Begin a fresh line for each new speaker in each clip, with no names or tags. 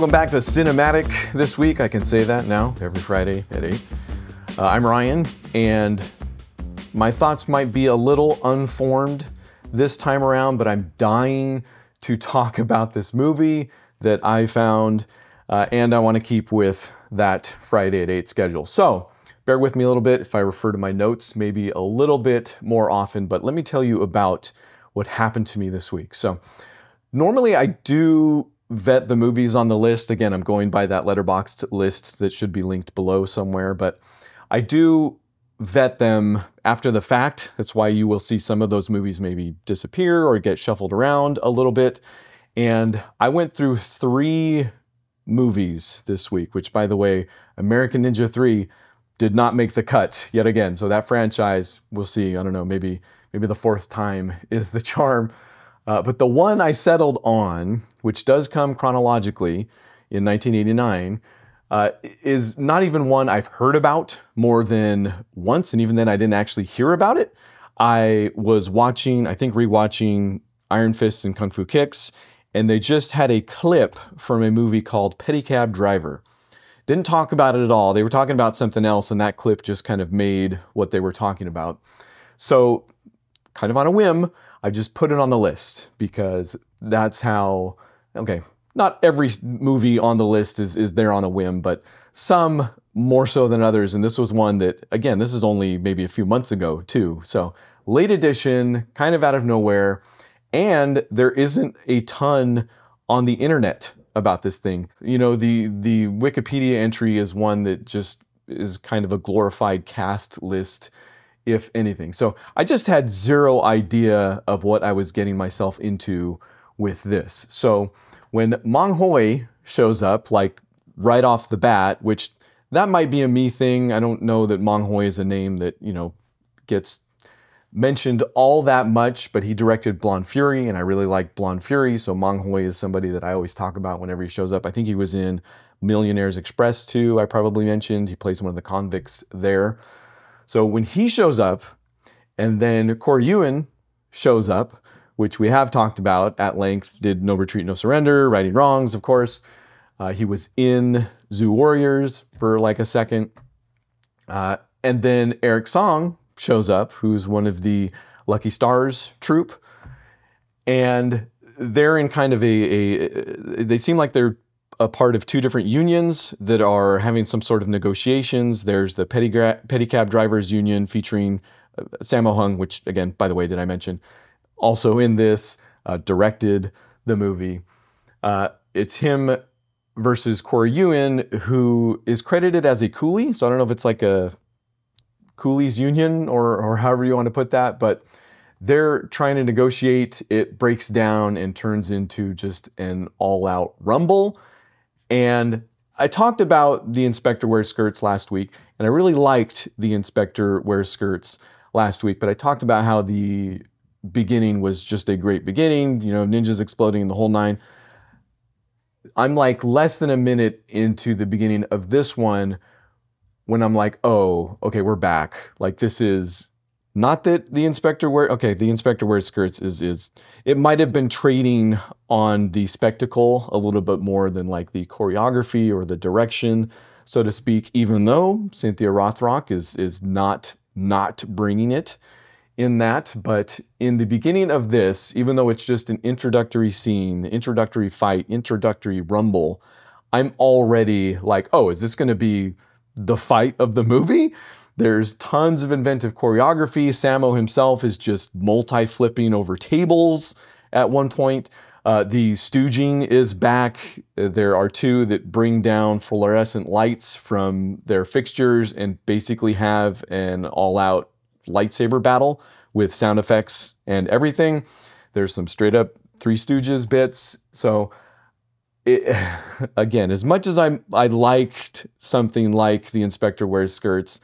Welcome back to Cinematic this week. I can say that now, every Friday at 8. I'm Ryan, and my thoughts might be a little unformed this time around, but I'm dying to talk about this movie that I found, and I want to keep with that Friday at 8 schedule. So, bear with me a little bit if I refer to my notes maybe a little bit more often, but let me tell you about what happened to me this week. So, normally I do vet the movies on the list. Again, I'm going by that Letterboxd list that should be linked below somewhere, but I do vet them after the fact. That's why you will see some of those movies maybe disappear or get shuffled around a little bit. And I went through 3 movies this week, which, by the way, American Ninja 3 did not make the cut yet again. So that franchise, we'll see. I don't know, maybe the 4th time is the charm. But the one I settled on, which does come chronologically in 1989, is not even one I've heard about more than once, and even then I didn't actually hear about it. I was watching, I think rewatching Iron Fists and Kung Fu Kicks, and they just had a clip from a movie called Pedicab Driver. Didn't talk about it at all. They were talking about something else, and that clip just kind of made what they were talking about. So, kind of on a whim, I just put it on the list because that's how, okay, not every movie on the list is there on a whim, but some more so than others. And this was one that, again, this is only maybe a few months ago too. So late edition, kind of out of nowhere. And there isn't a ton on the internet about this thing. You know, the Wikipedia entry is one that just is kind of a glorified cast list, if anything. So I just had zero idea of what I was getting myself into with this. So when Mang Hoi shows up, like right off the bat, which that might be a me thing. I don't know that Mang Hoi is a name that, you know, gets mentioned all that much, but he directed Blonde Fury, and I really like Blonde Fury. So Mang Hoi is somebody that I always talk about whenever he shows up. I think he was in Millionaires Express too, I probably mentioned. He plays one of the convicts there. So when he shows up, and then Corey Yuen shows up, which we have talked about at length, did No Retreat, No Surrender, Righting Wrongs, of course. He was in Zoo Warriors for like a second. And then Eric Song shows up, who's one of the Lucky Stars troupe. And they're in kind of they seem like they're a part of 2 different unions that are having some sort of negotiations. There's the Pedicab Drivers Union featuring Sammo Hung, which, again, by the way, did I mention, also in this, directed the movie. It's him versus Corey Yuen, who is credited as a coolie. So I don't know if it's like a coolies union or however you want to put that, but they're trying to negotiate. It breaks down and turns into just an all-out rumble. And I talked about The Inspector Wears Skirts last week, and I really liked The Inspector Wears Skirts last week, but I talked about how the beginning was just a great beginning, you know, ninjas exploding, the whole 9. I'm like less than a minute into the beginning of this one when I'm like, oh, okay, we're back. Like, this is not that The Inspector Wears Skirts is it might have been trading on the spectacle a little bit more than like the choreography or the direction, so to speak, even though Cynthia Rothrock is not bringing it in that. But in the beginning of this, even though it's just an introductory scene, introductory fight, introductory rumble, I'm already like, oh, is this going to be the fight of the movie? There's tons of inventive choreography. Sammo himself is just multi-flipping over tables at one point. The stooging is back. There are 2 that bring down fluorescent lights from their fixtures and basically have an all-out lightsaber battle with sound effects and everything. There's some straight-up Three Stooges bits. So, again, as much as I liked something like The Inspector Wears Skirts,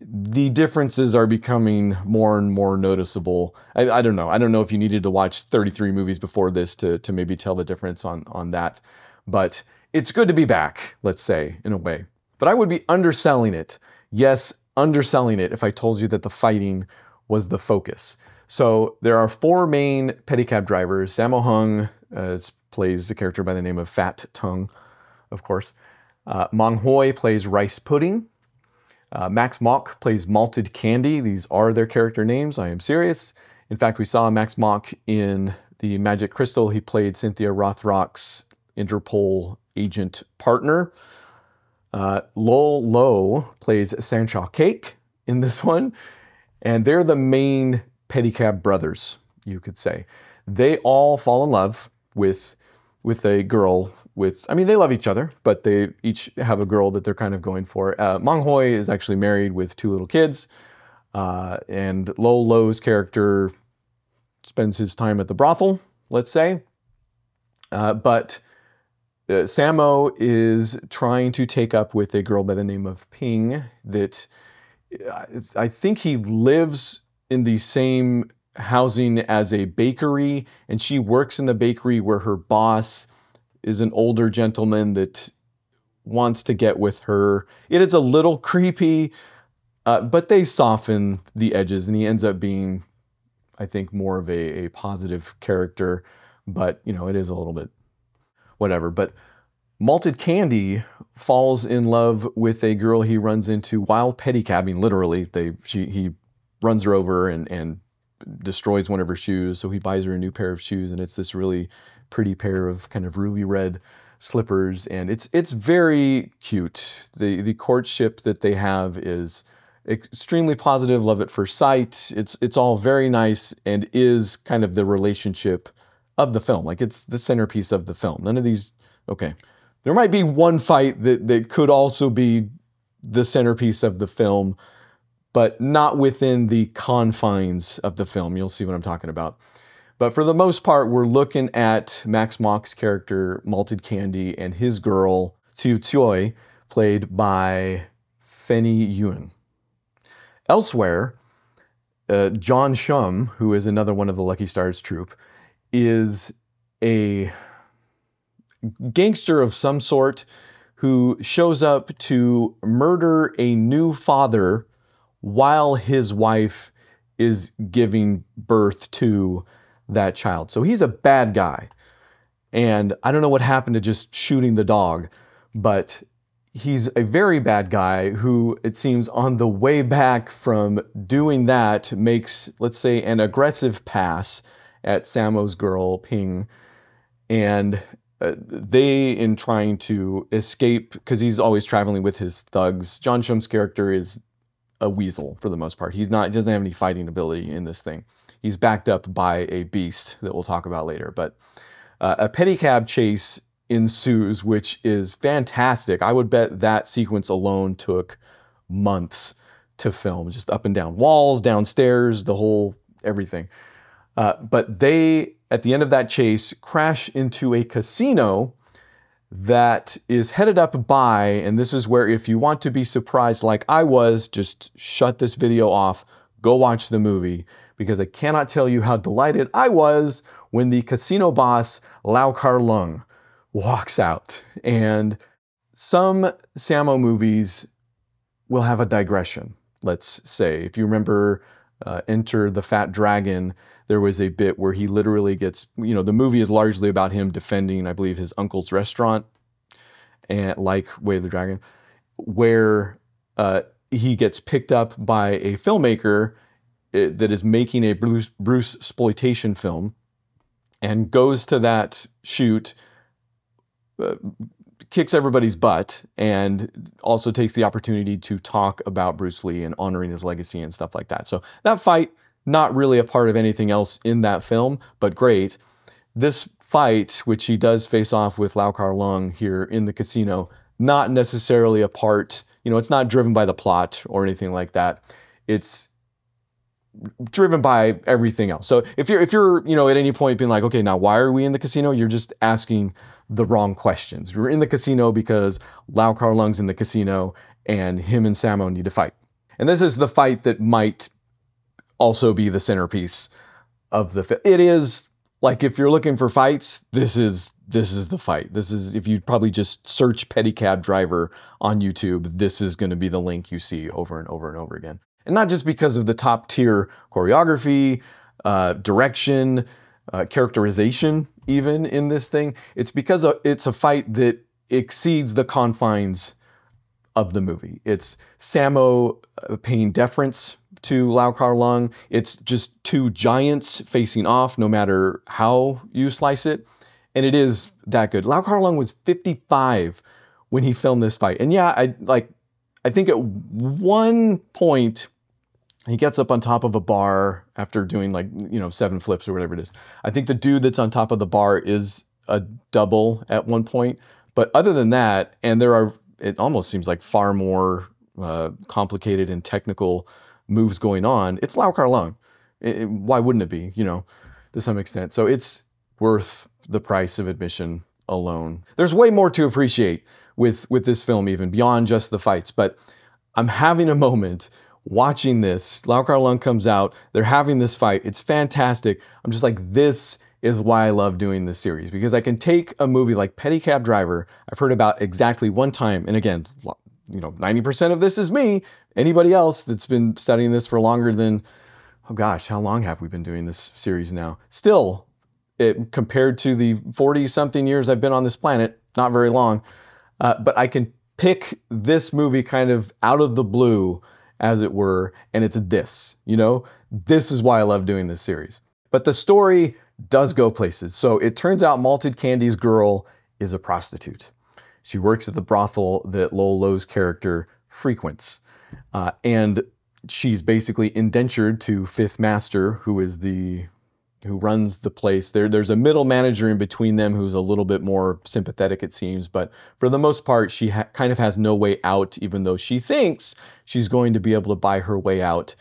the differences are becoming more and more noticeable. I don't know. I don't know if you needed to watch 33 movies before this to maybe tell the difference on that. But it's good to be back, let's say, in a way. But I would be underselling it. Yes, underselling it if I told you that the fighting was the focus. So there are 4 main pedicab drivers. Sammo Hung plays a character by the name of Fat Tongue. of course. Mang Hoi plays Rice Pudding. Max Mock plays Malted Candy. These are their character names. I am serious. In fact, we saw Max Mock in the Magic Crystal. He played Cynthia Rothrock's Interpol agent partner. Lowell Lowe plays Sanshaw Cake in this one. And they're the main Pedicab brothers, you could say. They all fall in love with a girl I mean, they love each other, but they each have a girl that they're kind of going for. Mang Hoi is actually married with 2 little kids, and Lowell Lowe's character spends his time at the brothel, let's say. But Sammo is trying to take up with a girl by the name of Ping that I think he lives in the same housing as a bakery, and she works in the bakery where her boss is an older gentleman that wants to get with her. It is a little creepy, but they soften the edges, and he ends up being, I think, more of a positive character, but, you know, it is a little bit whatever. But Malted Candy falls in love with a girl he runs into while pedicabbing, literally. He runs her over and destroys one of her shoes, so he buys her a new pair of shoes, and it's this really pretty pair of kind of ruby red slippers, and it's very cute. The courtship that they have is extremely positive, love at first sight. It's all very nice and is kind of the relationship of the film. Like, it's the centerpiece of the film. None of these, okay. There might be one fight that could also be the centerpiece of the film, but not within the confines of the film. You'll see what I'm talking about. But for the most part, we're looking at Max Mock's character, Malted Candy, and his girl, Tsiu Tsui, played by Fenny Yuen. Elsewhere, John Shum, who is another one of the Lucky Stars troupe, is a gangster of some sort who shows up to murder a new father while his wife is giving birth to that child. So he's a bad guy. And I don't know what happened to just shooting the dog, but he's a very bad guy who, it seems, on the way back from doing that, makes, let's say, an aggressive pass at Sammo's girl, Ping. And they, in trying to escape, because he's always traveling with his thugs, John Shum's character is a weasel for the most part. He doesn't have any fighting ability in this thing. He's backed up by a beast that we'll talk about later. But a pedicab chase ensues, which is fantastic. I would bet that sequence alone took months to film, just up and down walls, downstairs, the whole everything. But they, at the end of that chase, crash into a casino that is headed up by, and this is where, if you want to be surprised like I was, just shut this video off, go watch the movie, because I cannot tell you how delighted I was when the casino boss, Lau Kar Lung, walks out. And some Sammo movies will have a digression, let's say. If you remember Enter the Fat Dragon, there was a bit where he literally gets, you know, the movie is largely about him defending, I believe, his uncle's restaurant, and like Way of the Dragon, where he gets picked up by a filmmaker that is making a Bruce exploitation film, and goes to that shoot, kicks everybody's butt, and also takes the opportunity to talk about Bruce Lee and honoring his legacy and stuff like that. So that fight, not really a part of anything else in that film, but great. This fight, which he does face off with Lau Kar Lung here in the casino, not necessarily a part, you know, it's not driven by the plot or anything like that. It's driven by everything else. So if you're, you know, at any point being like, okay, now why are we in the casino? You're just asking the wrong questions. We're in the casino because Lau Kar Lung's in the casino and him and Sammo need to fight. And this is the fight that might also be the centerpiece of the film. It is, like, if you're looking for fights, this is the fight. This is, if you probably just search Pedicab Driver on YouTube, this is going to be the link you see over and over and over again. And not just because of the top tier choreography, direction, characterization even in this thing. It's because it's a fight that exceeds the confines of the movie. It's Sammo paying deference to Lau Kar-leung. It's just two giants facing off no matter how you slice it. And it is that good. Lau Kar-leung was 55 when he filmed this fight. And yeah, I think at one point he gets up on top of a bar after doing 7 flips or whatever it is. I think the dude that's on top of the bar is a double at one point. But other than that, and it almost seems like far more complicated and technical moves going on. It's Lau Kar-leung. Why wouldn't it be, to some extent? So it's worth the price of admission alone. There's way more to appreciate with this film, even beyond just the fights. But I'm having a moment watching this. Lau Kar-leung comes out. They're having this fight. It's fantastic. I'm just like, this is why I love doing this series, because I can take a movie like Pedicab Driver, I've heard about exactly one time, and again, 90% of this is me. Anybody else that's been studying this for longer than, oh gosh, how long have we been doing this series now? Still, compared to the 40-something years I've been on this planet, not very long, but I can pick this movie kind of out of the blue, as it were, and it's this, This is why I love doing this series. But the story does go places. So it turns out Malted Candy's girl is a prostitute. She works at the brothel that Lo Lo's character frequents. And she's basically indentured to Fifth Master, who runs the place. There's a middle manager in between them who's a little bit more sympathetic, it seems. But for the most part, she kind of has no way out, even though she thinks she's going to be able to buy her way out.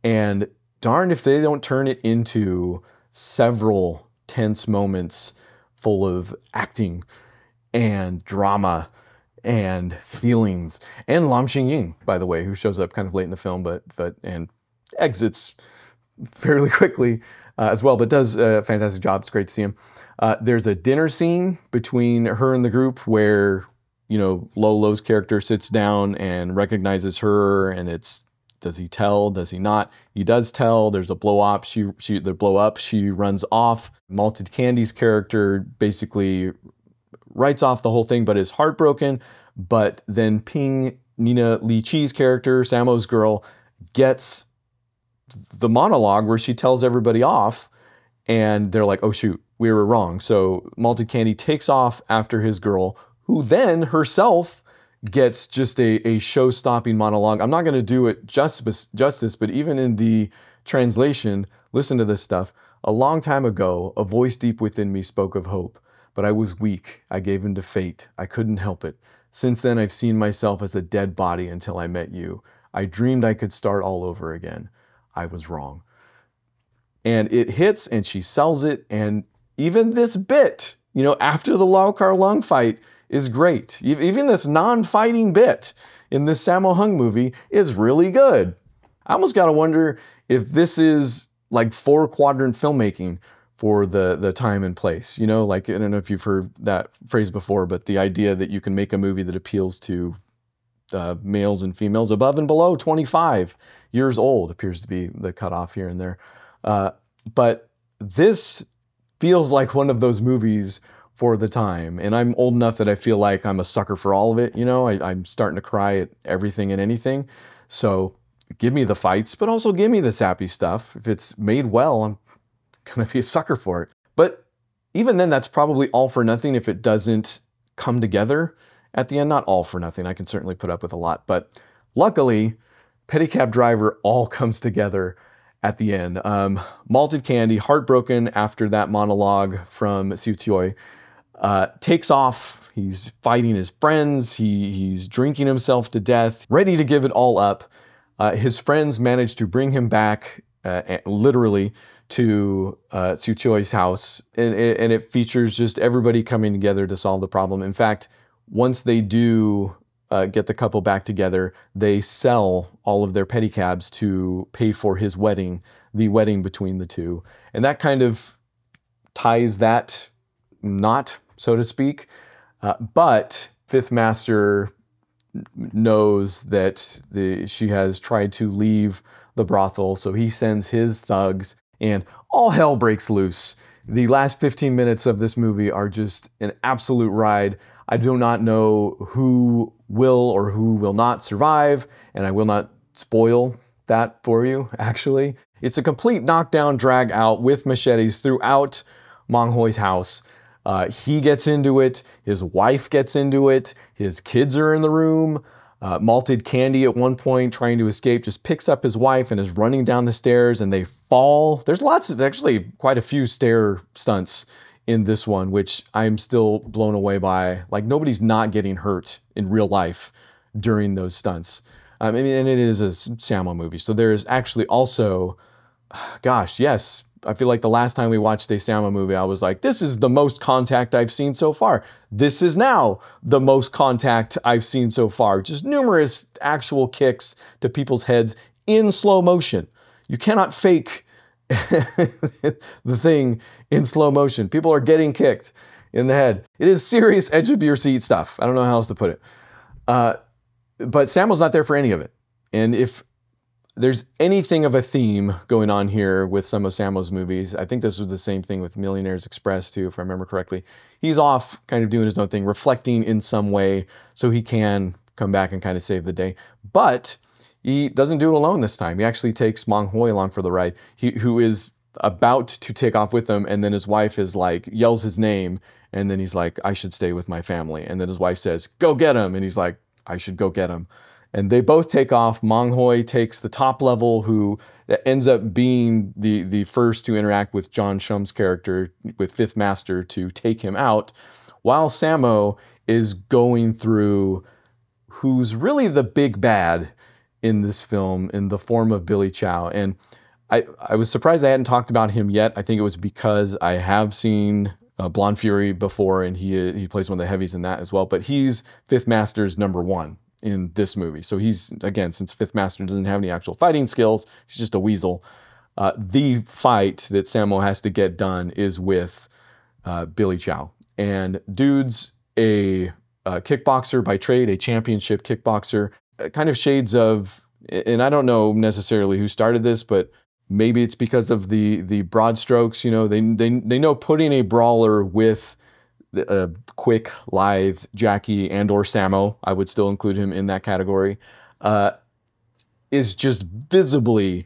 And darn if they don't turn it into several tense moments full of acting and drama and feelings. And Lam Xing-ying, by the way, who shows up kind of late in the film, and exits fairly quickly as well, but does a fantastic job. It's great to see him. There's a dinner scene between her and the group where, Lo Lo's character sits down and recognizes her, and does he tell? Does he not? He does tell. There's a blow up. She runs off. Malted Candy's character basically writes off the whole thing, but is heartbroken. But then Ping, Nina Li Chi's character, Sammo's girl, gets the monologue where she tells everybody off, and they're like, oh shoot, we were wrong. So Malted Candy takes off after his girl, who then herself gets just a show-stopping monologue. I'm not going to do it justice, but even in the translation, listen to this stuff. A long time ago, a voice deep within me spoke of hope, but I was weak. I gave in to fate. I couldn't help it. Since then, I've seen myself as a dead body until I met you. I dreamed I could start all over again. I was wrong. And it hits, and she sells it, and even this bit, after the Lau Kar-leung fight, is great. Even this non-fighting bit in this Sammo Hung movie is really good. I almost got to wonder if this is like 4-quadrant filmmaking for the time and place. I don't know if you've heard that phrase before, but the idea that you can make a movie that appeals to males and females above and below 25 years old appears to be the cutoff here and there. But this feels like one of those movies for the time. And I'm old enough that I feel like I'm a sucker for all of it. I'm starting to cry at everything and anything. So give me the fights, but also give me the sappy stuff. If it's made well, I'm going to be a sucker for it. But even then, that's probably all for nothing if it doesn't come together at the end. Not all for nothing. I can certainly put up with a lot. But luckily, Pedicab Driver all comes together at the end. Malted Candy, heartbroken after that monologue from Siu Choi, takes off. He's fighting his friends. He's drinking himself to death, ready to give it all up. His friends manage to bring him back, literally, to Siu Choi's house. And it features just everybody coming together to solve the problem. In fact, once they do get the couple back together, they sell all of their pedicabs to pay for his wedding, the wedding between the two. And that kind of ties that knot, so to speak. But Fifth Master knows that she has tried to leave the brothel, so he sends his thugs, and all hell breaks loose. The last 15 minutes of this movie are just an absolute ride. I do not know who will or who will not survive, and I will not spoil that for you, actually. It's a complete knockdown, drag out with machetes throughout Mang Hoi's house. He gets into it, his wife gets into it, his kids are in the room. Malted Candy at one point, trying to escape, just picks up his wife and is running down the stairs, and they fall. There's actually quite a few stair stunts in this one, which I'm still blown away by. Like, nobody's not getting hurt in real life during those stunts. I mean, and it is a Sammo movie, so there's actually also, gosh, yes, I feel like the last time we watched a Sammo movie, I was like, this is the most contact I've seen so far. This is now the most contact I've seen so far. Just numerous actual kicks to people's heads in slow motion. You cannot fake the thing in slow motion. People are getting kicked in the head. It is serious edge of your seat stuff. I don't know how else to put it. But Sammo's not there for any of it. And if there's anything of a theme going on here with some of Sammo's movies, I think this was the same thing with Millionaire's Express too, if I remember correctly. He's off kind of doing his own thing, reflecting in some way so he can come back and kind of save the day. But he doesn't do it alone this time. He actually takes Mang Hoi along for the ride, who is about to take off with him, and then his wife is like, yells his name, and then he's like, I should stay with my family. And then his wife says, go get him. And he's like, I should go get him. And they both take off. Mang Hoi takes the top level, who ends up being the first to interact with John Shum's character, with Fifth Master, to take him out, while Sammo is going through who's really the big bad in this film in the form of Billy Chow. And I was surprised I hadn't talked about him yet. I think it was because I have seen Blonde Fury before, and he plays one of the heavies in that as well. But he's Fifth Master's #1 in this movie. So he's, again, since Fifth Master doesn't have any actual fighting skills, he's just a weasel. The fight that Sammo has to get done is with Billy Chow. And dude's a kickboxer by trade, a championship kickboxer, kind of shades of, and I don't know necessarily who started this, but maybe it's because of the broad strokes. You know, they know putting a brawler with quick, lithe Jackie and or Sammo, I would still include him in that category, is just visibly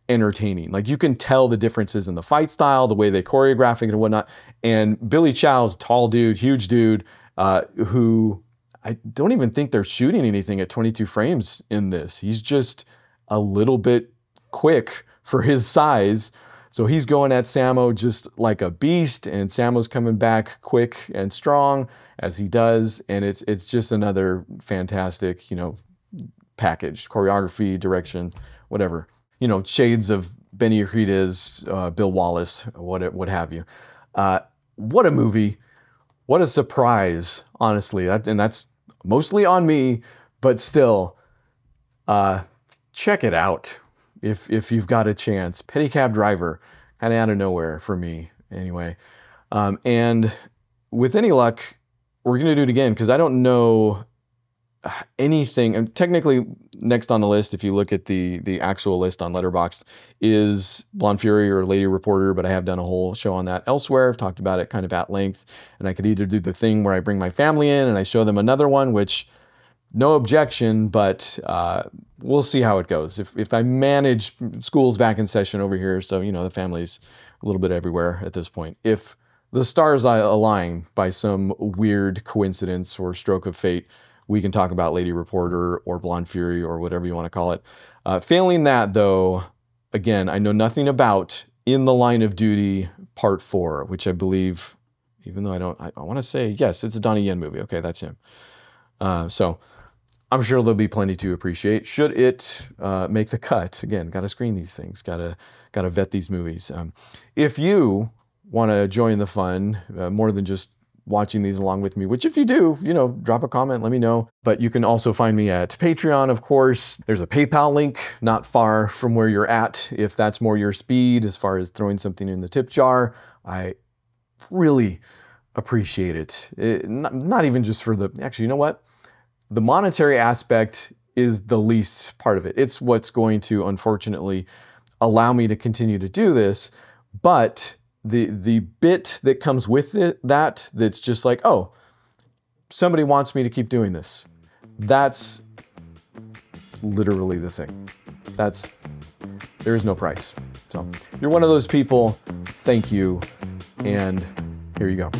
entertaining. Like, you can tell the differences in the fight style, the way they choreograph it and whatnot. And Billy Chow's a tall dude, huge dude, who I don't even think they're shooting anything at 22 frames in this. He's just a little bit quick for his size. So he's going at Sammo just like a beast, and Sammo's coming back quick and strong as he does. And it's just another fantastic, you know, package, choreography, direction, whatever. You know, shades of Benny Urquidez, Bill Wallace, what have you. What a movie. What a surprise, honestly. And that's mostly on me, but still, check it out if you've got a chance. Pedicab Driver, kind of out of nowhere for me, anyway. And with any luck, we're going to do it again, because I don't know anything. And technically, next on the list, if you look at the actual list on Letterboxd, is Blonde Fury or Lady Reporter, but I have done a whole show on that elsewhere. I've talked about it kind of at length, and I could either do the thing where I bring my family in and I show them another one, which no objection, but we'll see how it goes. If I manage, school's back in session over here, so, you know, the family's a little bit everywhere at this point. If the stars align by some weird coincidence or stroke of fate, we can talk about Lady Reporter or Blonde Fury or whatever you want to call it. Failing that, though, again, I know nothing about In the Line of Duty Part 4, which I believe, even though I want to say, yes, it's a Donnie Yen movie. Okay, that's him. So I'm sure there'll be plenty to appreciate. Should it make the cut? Again, got to screen these things, got to vet these movies. If you want to join the fun, more than just watching these along with me, which if you do, you know, drop a comment, let me know. But you can also find me at Patreon, of course. There's a PayPal link not far from where you're at, if that's more your speed as far as throwing something in the tip jar. I really appreciate it. Not even just for the, actually, you know what? The monetary aspect is the least part of it. It's what's going to, unfortunately, allow me to continue to do this. But the bit that comes with it, that's just like, oh, somebody wants me to keep doing this. That's literally the thing. There is no price. So if you're one of those people, thank you, and here you go.